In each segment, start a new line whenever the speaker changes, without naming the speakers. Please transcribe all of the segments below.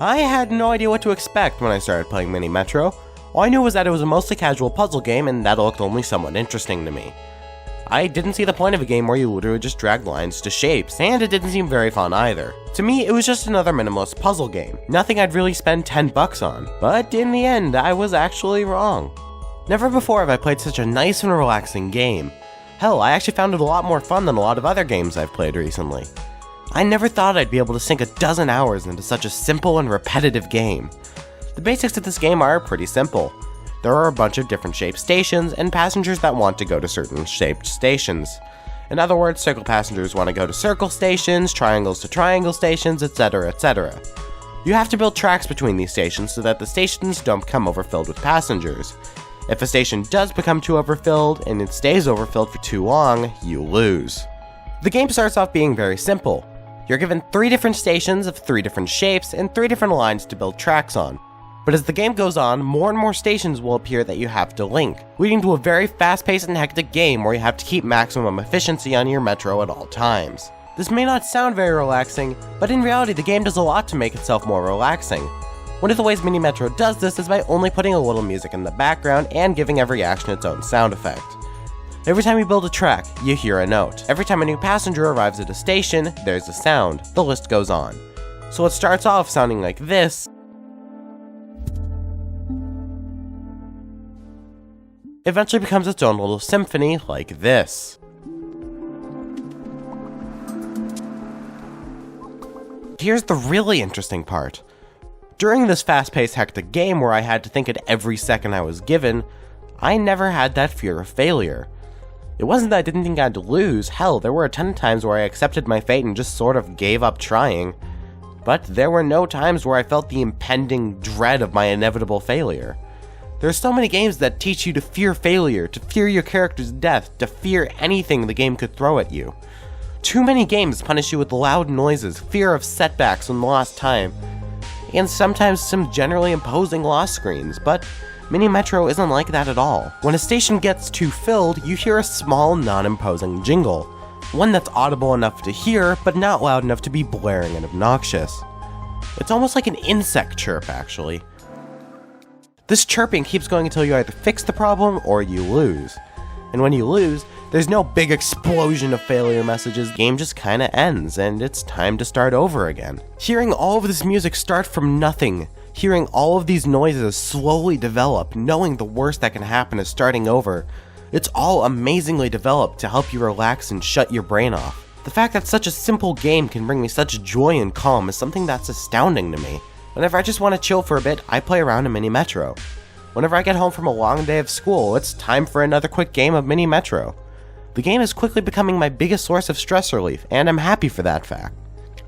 I had no idea what to expect when I started playing Mini Metro. All I knew was that it was a mostly casual puzzle game, and that looked only somewhat interesting to me. I didn't see the point of a game where you literally just drag lines to shapes, and it didn't seem very fun either. To me, it was just another minimalist puzzle game, nothing I'd really spend 10 bucks on. But in the end, I was actually wrong. Never before have I played such a nice and relaxing game. Hell, I actually found it a lot more fun than a lot of other games I've played recently. I never thought I'd be able to sink a dozen hours into such a simple and repetitive game. The basics of this game are pretty simple. There are a bunch of different shaped stations, and passengers that want to go to certain shaped stations. In other words, circle passengers want to go to circle stations, triangles to triangle stations, etc, etc. You have to build tracks between these stations so that the stations don't become overfilled with passengers. If a station does become too overfilled, and it stays overfilled for too long, you lose. The game starts off being very simple. You're given 3 different stations of 3 different shapes and 3 different lines to build tracks on. But as the game goes on, more and more stations will appear that you have to link, leading to a very fast-paced and hectic game where you have to keep maximum efficiency on your Metro at all times. This may not sound very relaxing, but in reality the game does a lot to make itself more relaxing. One of the ways Mini Metro does this is by only putting a little music in the background and giving every action its own sound effect. Every time you build a track, you hear a note. Every time a new passenger arrives at a station, there's a sound. The list goes on. So it starts off sounding like this, eventually becomes its own little symphony like this. Here's the really interesting part. During this fast-paced hectic game where I had to think at every second I was given, I never had that fear of failure. It wasn't that I didn't think I'd lose, hell, there were a ton of times where I accepted my fate and just sort of gave up trying. But there were no times where I felt the impending dread of my inevitable failure. There are so many games that teach you to fear failure, to fear your character's death, to fear anything the game could throw at you. Too many games punish you with loud noises, fear of setbacks and lost time, and sometimes some generally imposing loss screens, but Mini Metro isn't like that at all. When a station gets too filled, you hear a small, non-imposing jingle. One that's audible enough to hear, but not loud enough to be blaring and obnoxious. It's almost like an insect chirp, actually. This chirping keeps going until you either fix the problem or you lose. And when you lose, there's no big explosion of failure messages, the game just kinda ends, and it's time to start over again. Hearing all of this music start from nothing, hearing all of these noises slowly develop, knowing the worst that can happen is starting over, it's all amazingly developed to help you relax and shut your brain off. The fact that such a simple game can bring me such joy and calm is something that's astounding to me. Whenever I just want to chill for a bit, I play around in Mini Metro. Whenever I get home from a long day of school, it's time for another quick game of Mini Metro. The game is quickly becoming my biggest source of stress relief, and I'm happy for that fact.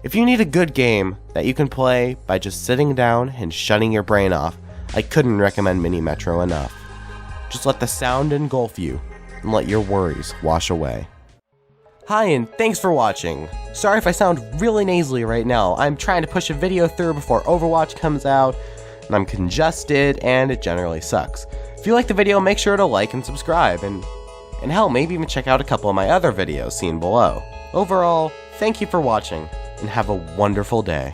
If you need a good game that you can play by just sitting down and shutting your brain off, I couldn't recommend Mini Metro enough. Just let the sound engulf you, and let your worries wash away. Hi, and thanks for watching. Sorry if I sound really nasally right now. I'm trying to push a video through before Overwatch comes out, and I'm congested, and it generally sucks. If you like the video, make sure to like and subscribe, and hell, maybe even check out a couple of my other videos seen below. Overall, thank you for watching, and have a wonderful day.